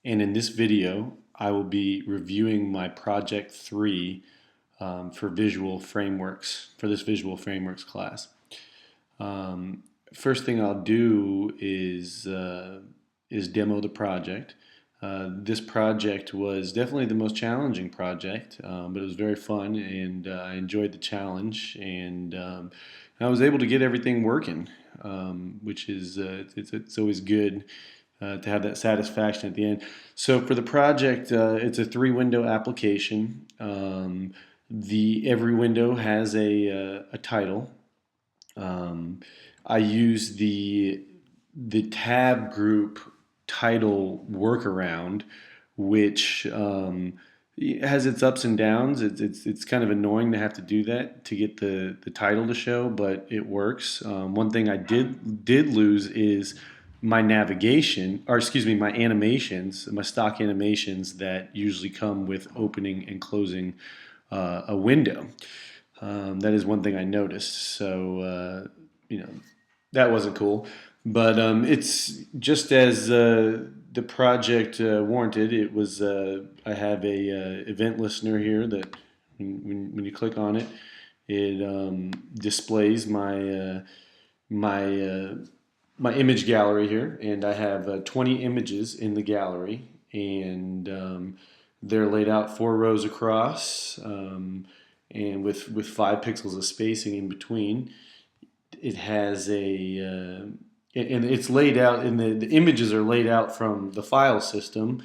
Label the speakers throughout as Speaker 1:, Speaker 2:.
Speaker 1: and in this video I will be reviewing my Project 3 for visual frameworks, for this visual frameworks class. First thing I'll do is demo the project. This project was definitely the most challenging project, but it was very fun, and I enjoyed the challenge, and I was able to get everything working, which is it's always good to have that satisfaction at the end. So for the project, it's a 3-window application. Every window has a title. I use the tab group title workaround, which has its ups and downs. It's kind of annoying to have to do that to get the title to show, but it works. One thing I did lose is my navigation, or excuse me, my animations, my stock animations that usually come with opening and closing a window. That is one thing I noticed. So that wasn't cool. But it's just as the project warranted. It was. I have a event listener here that when you click on it, it displays my image gallery here, and I have 20 images in the gallery, and they're laid out 4 rows across, and with 5 pixels of spacing in between. It has and it's laid out, and the images are laid out from the file system,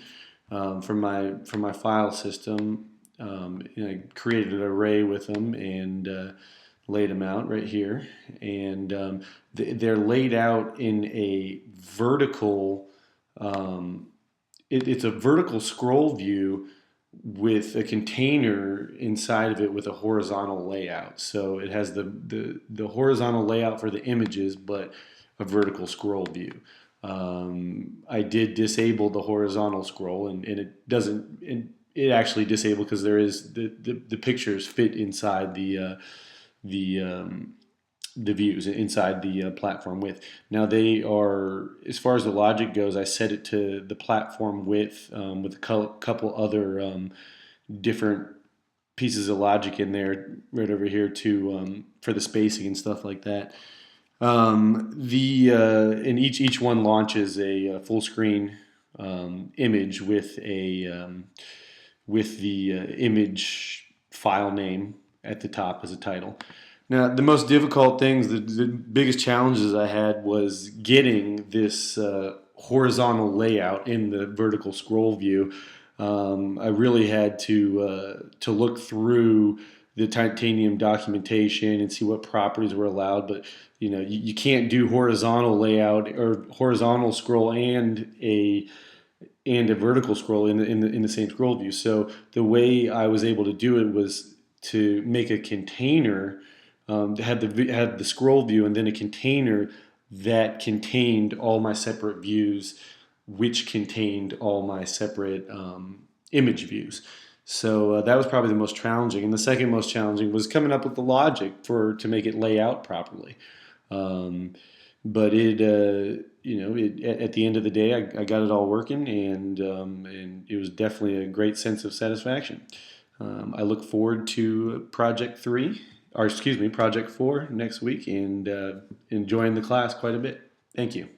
Speaker 1: from my file system. I created an array with them and laid them out right here, and they're laid out in a vertical. It's a vertical scroll view with a container inside of it with a horizontal layout. So it has the horizontal layout for the images, but a vertical scroll view. I did disable the horizontal scroll, and it doesn't. It actually disabled because there is the pictures fit inside the views inside the platform width. Now they are, as far as the logic goes, I set it to the platform width with a couple other different pieces of logic in there right over here to for the spacing and stuff like that. And each one launches a full screen image with the image file name at the top as a title. Now, the most difficult things, the biggest challenges I had was getting this horizontal layout in the vertical scroll view. I really had to look through the titanium documentation and see what properties were allowed. But you can't do horizontal layout or horizontal scroll and a vertical scroll in the same scroll view. So the way I was able to do it was to make a container. Had the scroll view and then a container that contained all my separate views, which contained all my separate image views. So that was probably the most challenging. And the second most challenging was coming up with the logic to make it lay out properly. But at the end of the day, I got it all working, and it was definitely a great sense of satisfaction. I look forward to Project 4 next week, and enjoying the class quite a bit. Thank you.